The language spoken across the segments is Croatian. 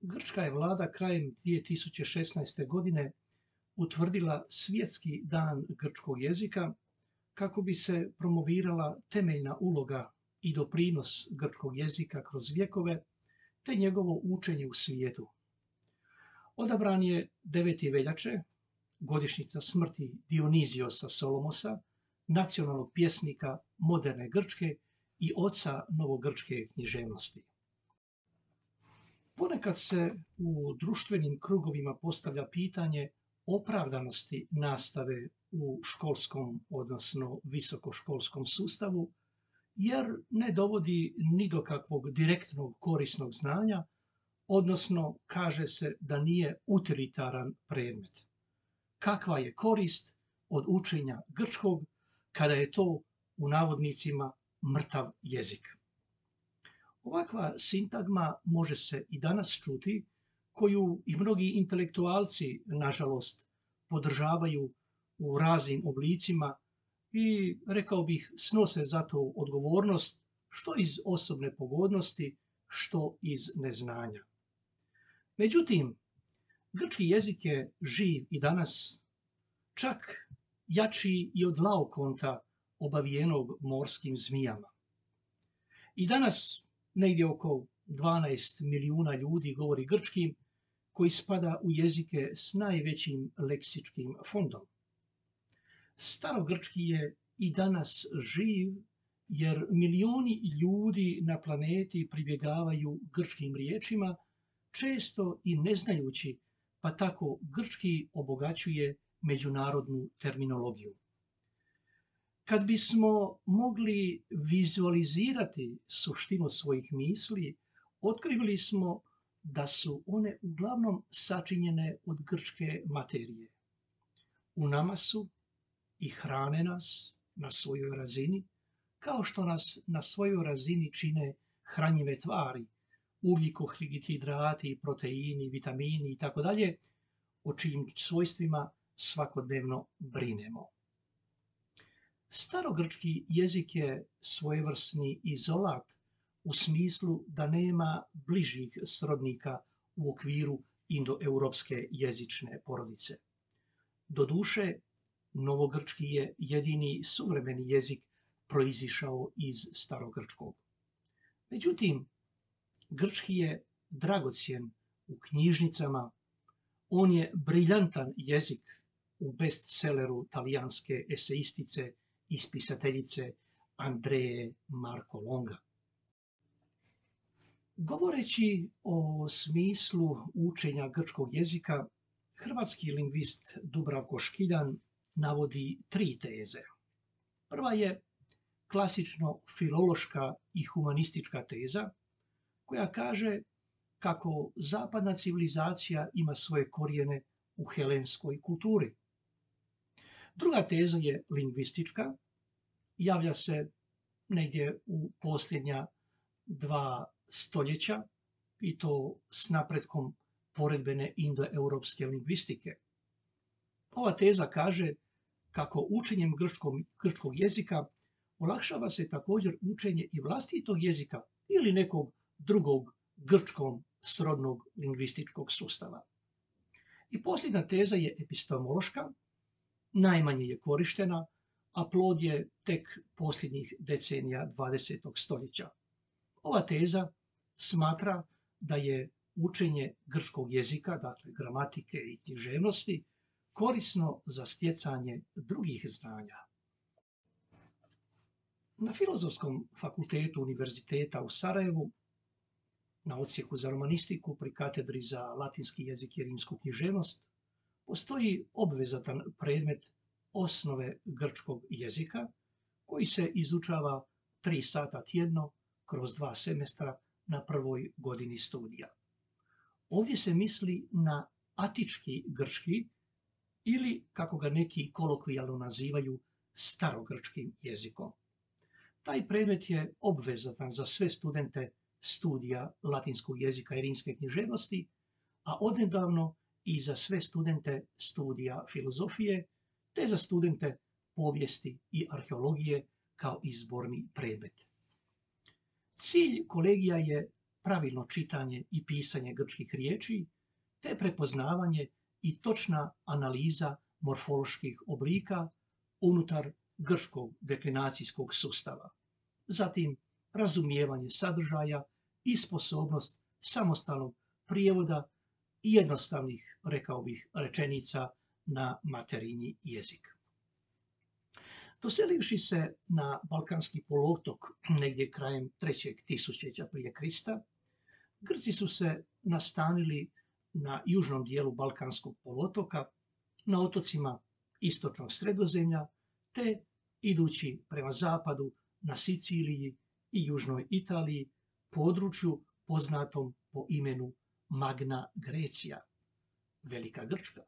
Grčka je vlada krajem 2016. godine utvrdila Svjetski dan grčkog jezika kako bi se promovirala temeljna uloga i doprinos grčkog jezika kroz vjekove te njegovo učenje u svijetu. Odabran je 9. veljače, godišnjica smrti Dioniziosa Solomosa, nacionalnog pjesnika moderne Grčke i oca novogrčke književnosti. Ponekad se u društvenim krugovima postavlja pitanje opravdanosti nastave u školskom, odnosno visokoškolskom sustavu, jer ne dovodi ni do kakvog direktnog korisnog znanja, odnosno kaže se da nije utilitaran predmet. Kakva je korist od učenja grčkog kada je to u navodnicima mrtav jezik? Ovakva sintagma može se i danas čuti, koju i mnogi intelektualci, nažalost, podržavaju u raznim oblicima i, rekao bih, snose za to odgovornost, što iz osobne pogodnosti, što iz neznanja. Međutim, grčki jezik je živ i danas, čak jači i od Laokonta obavijenog morskim zmijama. I danas negdje oko 12 milijuna ljudi govori grčkim, koji spada u jezike s najvećim leksičkim fondom. Starogrčki je i danas živ, jer milioni ljudi na planeti pribjegavaju grčkim riječima, često i ne znajući, pa tako grčki obogaćuje međunarodnu terminologiju. Kad bismo mogli vizualizirati suštinu svojih misli, otkrili smo da su one uglavnom sačinjene od grčke materije. U nama su i hrane nas na svojoj razini, kao što nas na svojoj razini čine hranjive tvari, ugljikohidrati, proteini, vitamini itd., o čijim svojstvima svakodnevno brinemo. Starogrčki jezik je svojevrsni izolat u smislu da nema bližih srodnika u okviru indoeuropske jezične porodice. Doduše, novogrčki je jedini suvremeni jezik proizišao iz starogrčkog. Međutim, grčki je dragocjen u knjižnicama, on je briljantan jezik u bestselleru talijanske eseistice i spisateljice Andreje Marko Longa. Govoreći o smislu učenja grčkog jezika, hrvatski lingvist Dubravko Škiljan navodi 3 teze. Prva je klasično filološka i humanistička teza, koja kaže kako zapadna civilizacija ima svoje korijene u helenskoj kulturi. Druga teza je lingvistička, javlja se negdje u posljednja 2 stoljeća, i to s napretkom poredbene indoeuropske lingvistike. Ova teza kaže kako učenjem grčkog jezika olakšava se također učenje i vlastitog jezika ili nekog drugog grčkom srodnog lingvističkog sustava. I posljednja teza je epistemološka, najmanje je korištena, a plod je tek posljednjih decenija 20. stoljeća. Ova teza smatra da je učenje grčkog jezika, dakle gramatike i književnosti, korisno za stjecanje drugih znanja. Na Filozofskom fakultetu Univerziteta u Sarajevu, na odsjeku za romanistiku pri katedri za latinski jezik i rimsku književnost, postoji obvezatan predmet osnove grčkog jezika, koji se izučava 3 sata tjedno kroz 2 semestra na prvoj godini studija. Ovdje se misli na atički grčki, ili, kako ga neki kolokvijalno nazivaju, starogrčkim jezikom. Taj predmet je obvezatan za sve studente studija latinskog jezika i rimske književnosti, a odnedavno i za sve studente studija filozofije, te za studente povijesti i arheologije kao izborni predmet. Cilj kolegija je pravilno čitanje i pisanje grčkih riječi, te prepoznavanje i točna analiza morfoloških oblika unutar grčkog deklinacijskog sustava. Zatim, razumijevanje sadržaja i sposobnost samostalnog prijevoda i jednostavnih, rekao bih, rečenica na materinji jezik. Doselivši se na Balkanski poluotok negdje krajem 3. tisućljeća prije Krista, Grci su se nastanili na južnom dijelu Balkanskog poluotoka, na otocima istočnog Sredozemlja, te idući prema zapadu na Siciliji i južnoj Italiji, području poznatom po imenu Magna Grecija, Velika Grčka.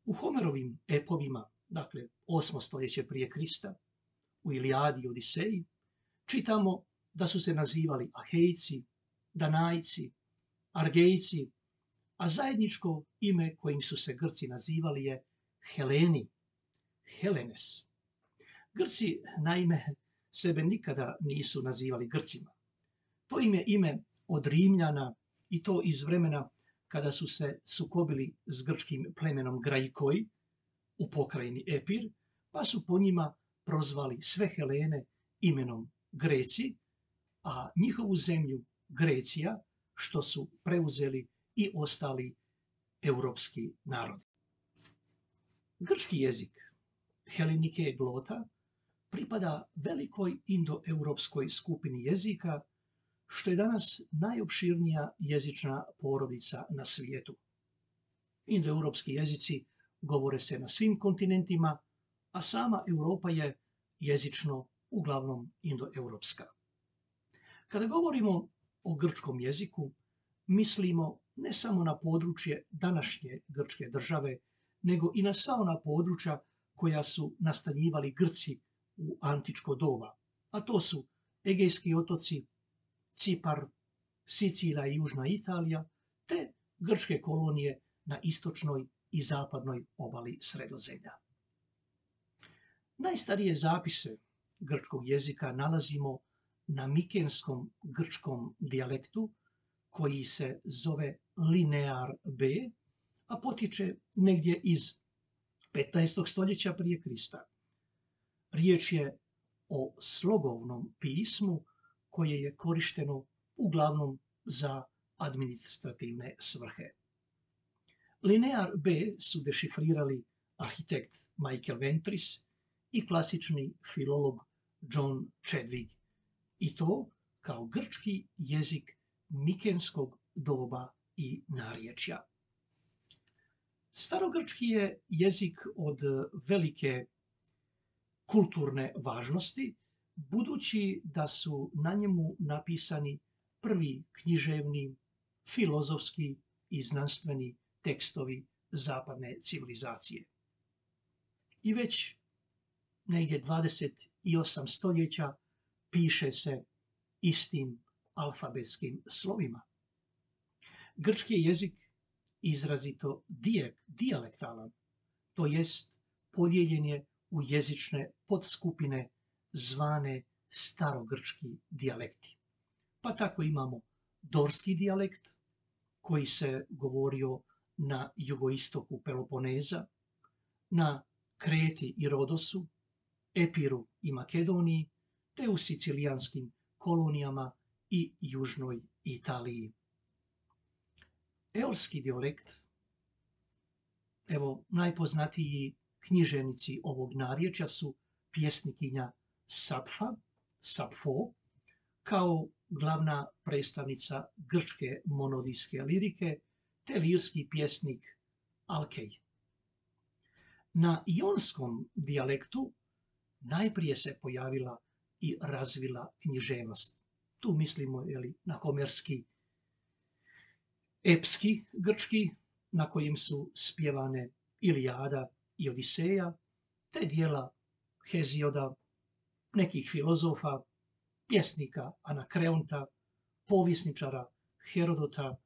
U Homerovim epovima, dakle 8. stoljeće prije Krista, u Ilijadi i Odiseji, čitamo da su se nazivali Ahejci, Danajci, Argejci, a zajedničko ime kojim su se Grci nazivali je Heleni, Helenes. Grci, naime, sebe nikada nisu nazivali Grcima. To im je ime od Rimljana i to iz vremena kada su se sukobili s grčkim plemenom Graikoi u pokrajini Epir, pa su po njima prozvali sve Helene imenom Greci, a njihovu zemlju Grecija, što su preuzeli i ostali europski narodi. Grčki jezik Helenike glota pripada velikoj indoeuropskoj skupini jezika, što je danas najopširnija jezična porodica na svijetu. Indoeuropski jezici govore se na svim kontinentima, a sama Europa je jezično uglavnom indoeuropska. Kada govorimo o grčkom jeziku, mislimo ne samo na područje današnje grčke države, nego i na sva ona područja koja su nastanjivali Grci u antičko doba, a to su Egejski otoci, Cipar, Sicilija i južna Italija, te grčke kolonije na istočnoj i zapadnoj obali Sredozemlja. Najstarije zapise grčkog jezika nalazimo na mikenskom grčkom dijalektu koji se zove Linear B, a potječe negdje iz 15. stoljeća prije Krista. Riječ je o slogovnom pismu koje je korišteno uglavnom za administrativne svrhe. Linear B su dešifrirali arhitekt Michael Ventris i klasični filolog John Chadwick, i to kao grčki jezik mikenskog doba i narječja. Starogrčki je jezik od velike kulturne važnosti, budući da su na njemu napisani prvi književni, filozofski i znanstveni tekstovi zapadne civilizacije. I već negdje 28 stoljeća piše se istim alfabetskim slovima. Grčki je jezik izrazito dijalektalan, to jest podijeljen je u jezične podskupine zvane starogrčki dijalekti. Pa tako imamo dorski dijalekt koji se govorio na jugoistoku Peloponeza, na Kreti i Rodosu, Epiru i Makedoniji, te u sicilijanskim kolonijama i južnoj Italiji. Eolski dijalekt, evo najpoznatiji književnici ovog narječja su pjesnikinja Sapfo, kao glavna predstavnica grčke monodijske lirike, te lirski pjesnik Alkej. Na ionskom dijalektu najprije se pojavila i razvila književnost. Tu mislimo na homerski epski grčki, na kojim su spjevane Ilijada i Odiseja, te dijela Hezioda, nekih filozofa, pjesnika Anakreonta, povjesničara Herodota,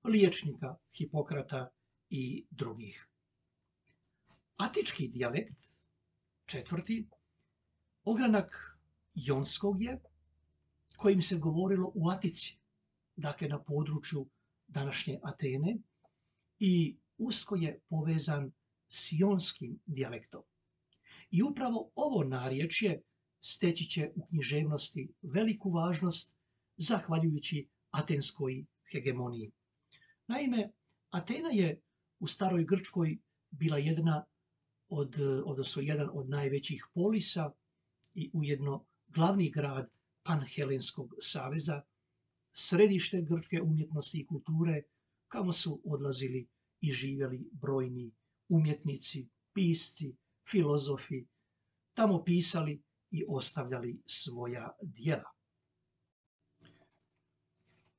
liječnika Hipokrata i drugih. Atički dijalekt, četvrti, ogranak jonskog je, kojim se govorilo u Atici, dakle na području današnje Atene i usko je povezan s jonskim dijalektom. I upravo ovo narječje steći će u književnosti veliku važnost zahvaljujući atenskoj hegemoniji. Naime, Atena je u staroj Grčkoj bila jedan od najvećih polisa i ujedno glavni grad Panhelenskog saveza, središte grčke umjetnosti i kulture, kamo su odlazili i živjeli brojni umjetnici, pisci, filozofi, tamo pisali i ostavljali svoja djela.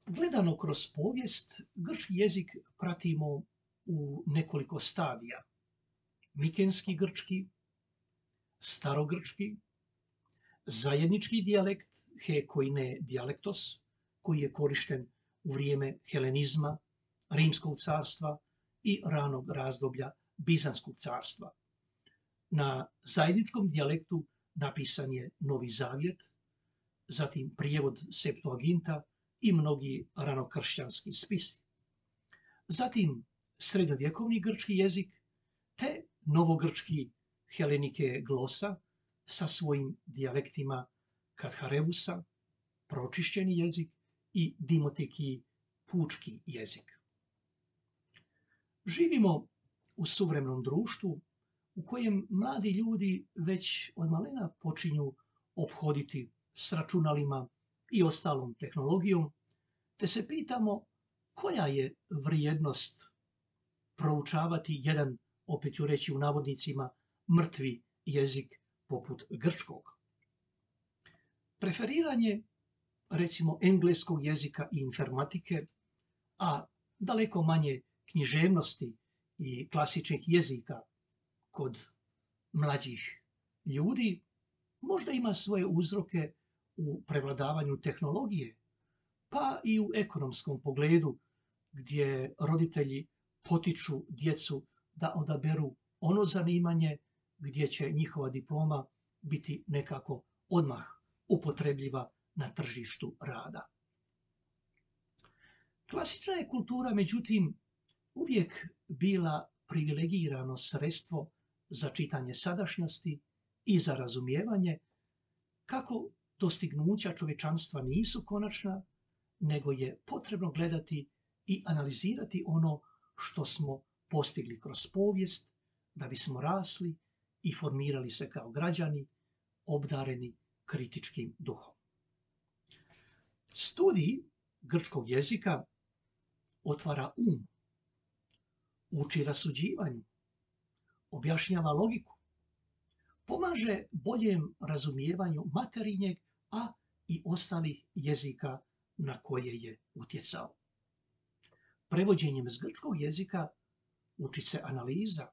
Gledano kroz povijest, grčki jezik pratimo u nekoliko stadija. Mikenski grčki, starogrčki, zajednički dijalekt he koine dijalektos, koji je korišten u vrijeme helenizma, Rimskog carstva i ranog razdoblja Bizanskog carstva. Na zajedničkom dijalektu napisan je Novi Zavjet, zatim prijevod Septuaginta i mnogi ranokršćanski spisi. Zatim srednjovjekovni grčki jezik te novogrčki helenike glosa sa svojim dijalektima Kathareusa, pročišćeni jezik, i Dimoteki, pučki jezik. Živimo u suvremenom društvu u kojem mladi ljudi već od malena počinju ophoditi s računalima i ostalom tehnologijom, te se pitamo koja je vrijednost proučavati jedan, opet ću reći u navodnicima, mrtvi jezik poput grčkog. Preferiranje, recimo, engleskog jezika i informatike, a daleko manje književnosti i klasičnih jezika kod mlađih ljudi, možda ima svoje uzroke u prevladavanju tehnologije, pa i u ekonomskom pogledu, gdje roditelji potiču djecu da odaberu ono zanimanje gdje će njihova diploma biti nekako odmah upotrebljiva na tržištu rada. Klasična je kultura, međutim, uvijek bila privilegirano sredstvo za čitanje sadašnjosti i za razumijevanje kako dostignuća čovječanstva nisu konačna, nego je potrebno gledati i analizirati ono što smo postigli kroz povijest da bismo rasli i formirali se kao građani, obdareni kritičkim duhom. Studij grčkog jezika otvara uči rasuđivanju, objašnjava logiku, pomaže boljem razumijevanju materinjeg, a i ostalih jezika na koje je utjecao. Prevođenjem s grčkog jezika uči se analiza,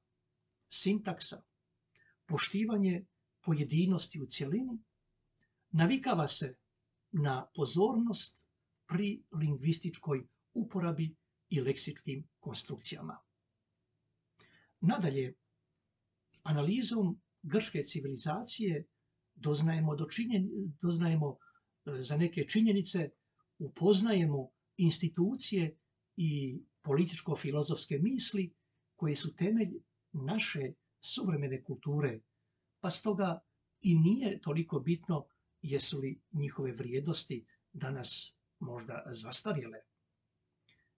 sintaksa, poštivanje pojedinosti u cjelini, navikava se na pozornost pri lingvističkoj uporabi i leksičkim konstrukcijama. Nadalje, analizom grčke civilizacije doznajemo za neke činjenice, upoznajemo institucije i političko-filozofske misli koje su temelj naše suvremene kulture, pa stoga i nije toliko bitno jesu li njihove vrijednosti danas možda zastarjele.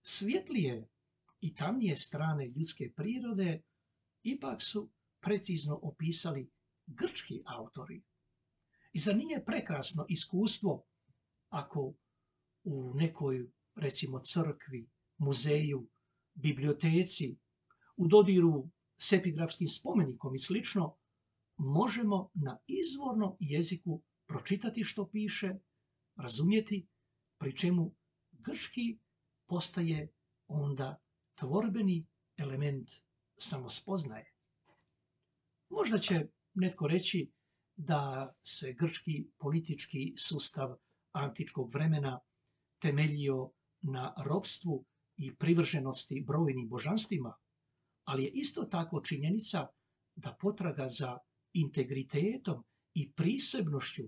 Svjetlije i tamnije strane ljudske prirode ipak su precizno opisali grčki autori. I zar nije prekrasno iskustvo ako u nekoj, recimo, crkvi, muzeju, biblioteci, u dodiru s epigrafskim spomenikom i slično, možemo na izvornom jeziku pročitati što piše, razumjeti, pri čemu grčki postaje onda tvorbeni element samospoznaje. Možda će netko reći da se grčki politički sustav antičkog vremena temeljio na ropstvu i privrženosti brojnim božanstvima, ali je isto tako činjenica da potraga za integritetom i prisebnošću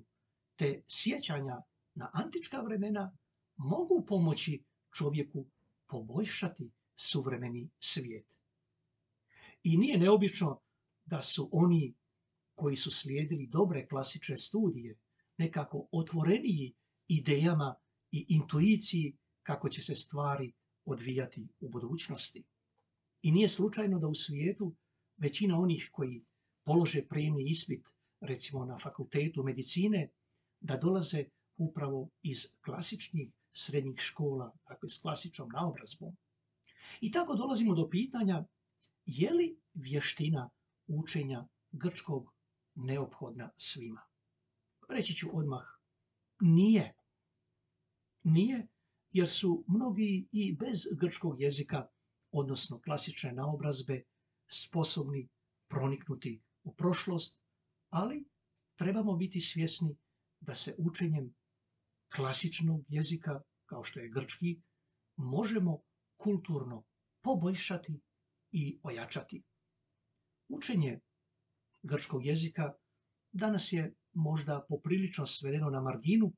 te sjećanja na antička vremena mogu pomoći čovjeku poboljšati suvremeni svijet. I nije neobično da su oni koji su slijedili dobre klasične studije nekako otvoreniji idejama i intuiciji kako će se stvari odvijati u budućnosti. I nije slučajno da u svijetu većina onih koji polože prijemni ispit, recimo na fakultetu medicine, da dolaze upravo iz klasičnih srednjih škola, dakle s klasičnom naobrazbom. I tako dolazimo do pitanja je li vještina učenja grčkog neophodna svima? Reći ću odmah, nije. Nije, jer su mnogi i bez grčkog jezika, odnosno klasične naobrazbe, sposobni proniknuti u prošlost, ali trebamo biti svjesni da se učenjem klasičnog jezika, kao što je grčki, možemo kulturno poboljšati i ojačati. Učenje grčkog jezika danas je možda poprilično svedeno na marginu,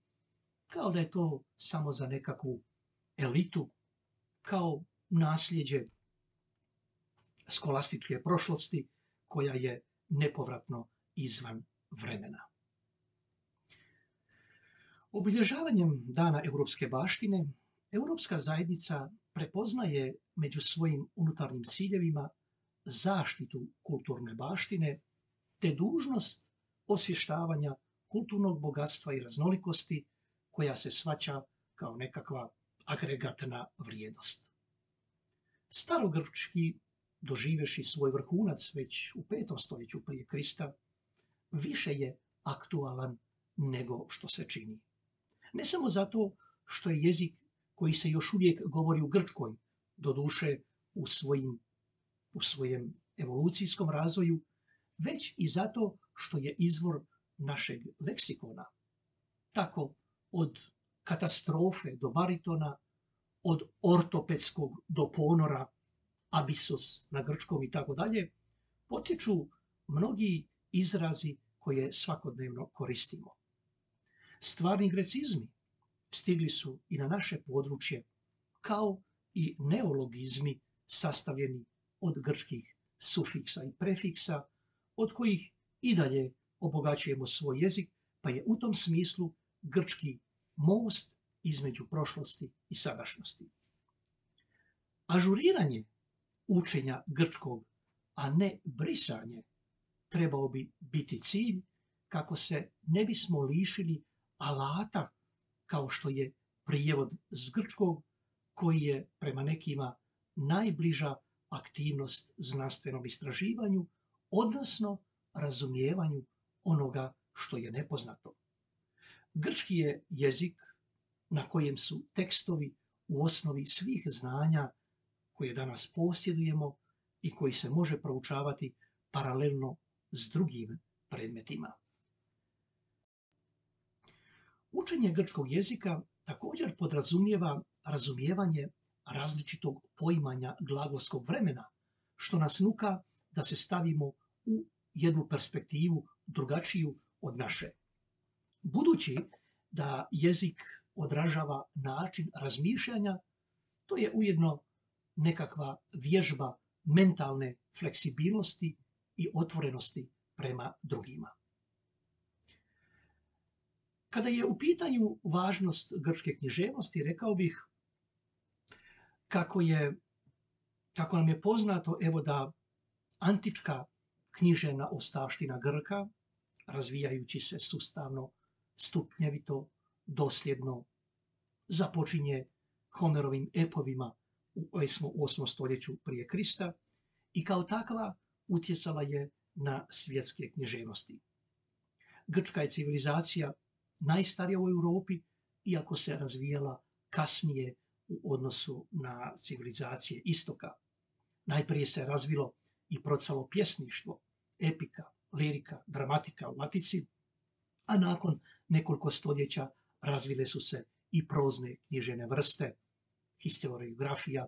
kao da je to samo za nekakvu elitu, kao nasljeđe skolastičke prošlosti koja je nepovratno izvan vremena. Obilježavanjem Dana europske baštine, Europska zajednica prepoznaje među svojim unutarnjim ciljevima zaštitu kulturne baštine te dužnost osvještavanja kulturnog bogatstva i raznolikosti koja se shvaća kao nekakva agregatna vrijednost. Starogrčki, doživjevši svoj vrhunac već u 5. stoljeću prije Krista, više je aktualan nego što se čini. Ne samo zato što je jezik koji se još uvijek govori u Grčkoj, doduše u svojem evolucijskom razvoju, već i zato što je izvor našeg leksikona. Tako od katastrofe do baritona, od ortopedskog do ponora, abisos na grčkom i tako dalje, potječu mnogi izrazi koje svakodnevno koristimo. Stvarni grecizmi stigli su i na naše područje, kao i neologizmi sastavljeni od grčkih sufiksa i prefiksa, od kojih i dalje obogaćujemo svoj jezik, pa je u tom smislu grčki most između prošlosti i sadašnjosti. Ažuriranje učenja grčkog, a ne brisanje, trebao bi biti cilj kako se ne bismo lišili alata kao što je prijevod s grčkog, koji je prema nekima najbliža aktivnost znanstvenom istraživanju, odnosno razumijevanju onoga što je nepoznato. Grčki je jezik na kojem su tekstovi u osnovi svih znanja koje danas posjedujemo i koji se može proučavati paralelno s drugim predmetima. Učenje grčkog jezika također podrazumijeva razumijevanje različitog poimanja glagolskog vremena, što nas nuka da se stavimo u jednu perspektivu drugačiju od naše. Budući da jezik odražava način razmišljanja, to je ujedno nekakva vježba mentalne fleksibilnosti i otvorenosti prema drugima. Kada je u pitanju važnost grčke književnosti, rekao bih kako nam je poznato, evo da antička književna ostavština Grka, razvijajući se sustavno, stupnjevito, dosljedno, započinje Homerovim epovima u 8. stoljeću prije Krista i kao takva utjecala je na svjetske književnosti. Grčka je civilizacija najstarija u Europi, iako se razvijala kasnije u odnosu na civilizacije istoka. Najprije se razvilo i procvalo pjesništvo, epika, lirika, dramatika u Latici, a nakon nekoliko stoljeća razvile su se i prozne književne vrste, historiografija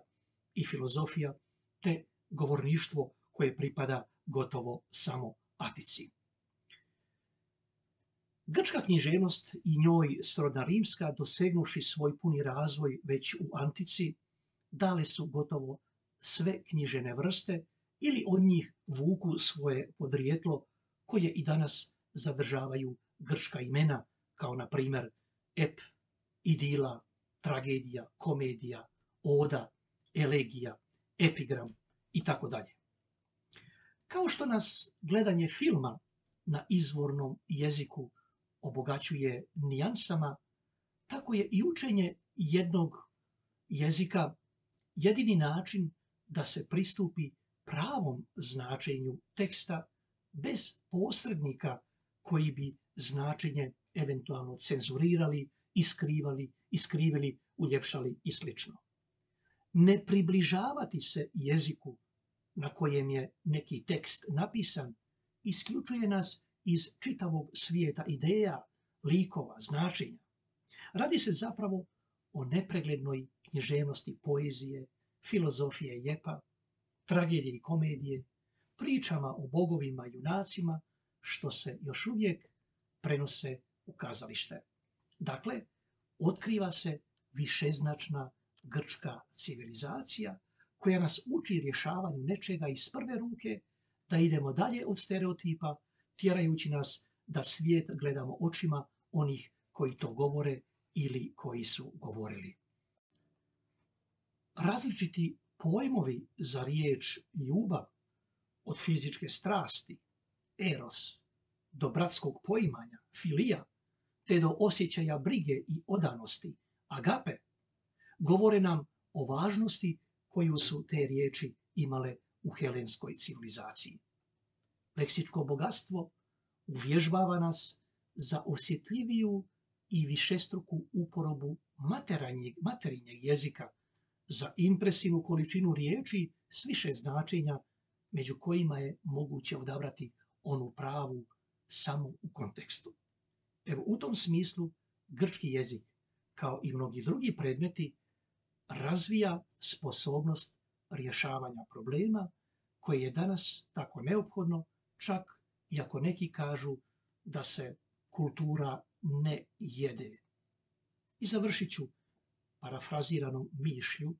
i filozofija, te govorništvo koje pripada gotovo samo Atici. Grčka književnost i njoj srodna rimska, dosegnuši svoj puni razvoj već u antici, dale su gotovo sve književne vrste ili od njih vuku svoje podrijetlo koje i danas zadržavaju grčka imena, kao na primjer ep, idila, tragedija, komedija, oda, elegija, epigram i tako dalje. Kao što nas gledanje filma na izvornom jeziku obogaćuje nijansama, tako je i učenje jednog jezika jedini način da se pristupi pravom značenju teksta bez posrednika koji bi značenje eventualno cenzurirali, iskrivili, uljepšali i sl. Ne približavati se jeziku na kojem je neki tekst napisan isključuje nas iz čitavog svijeta ideja, likova, značenja. Radi se zapravo o nepreglednoj književnosti poezije, filozofije i epa, tragedije i komedije, pričama o bogovima i junacima, što se još uvijek prenose u kazalište. Dakle, otkriva se višeznačna grčka civilizacija koja nas uči rješavanju nečega iz prve ruke, da idemo dalje od stereotipa, tjerajući nas da svijet gledamo očima onih koji to govore ili koji su govorili. Različiti pojmovi za riječ ljubav, od fizičke strasti, eros, do bratskog poimanja, filija, te do osjećaja brige i odanosti, agape, govore nam o važnosti koju su te riječi imale u helenskoj civilizaciji. Leksičko bogatstvo uvježbava nas za osjetljiviju i višestruku uporabu materinjeg jezika, za impresivnu količinu riječi s više značenja, među kojima je moguće odabrati onu pravu samo u kontekstu. Evo, u tom smislu grčki jezik, kao i mnogi drugi predmeti, razvija sposobnost rješavanja problema koje je danas tako neophodno, čak i ako neki kažu da se kultura ne jede. I završit ću parafraziranom mišlju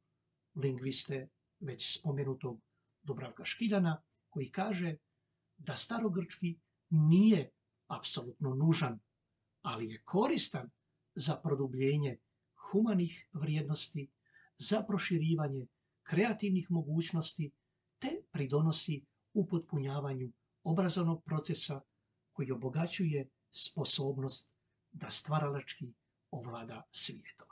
lingviste već spomenutog Dubravka Škiljana, koji kaže da starogrčki nije apsolutno nužan, ali je koristan za produbljenje humanih vrijednosti, za proširivanje kreativnih mogućnosti, te pridonosi upotpunjavanju obrazovnog procesa koji obogaćuje sposobnost da stvaralački ovlada svijetom.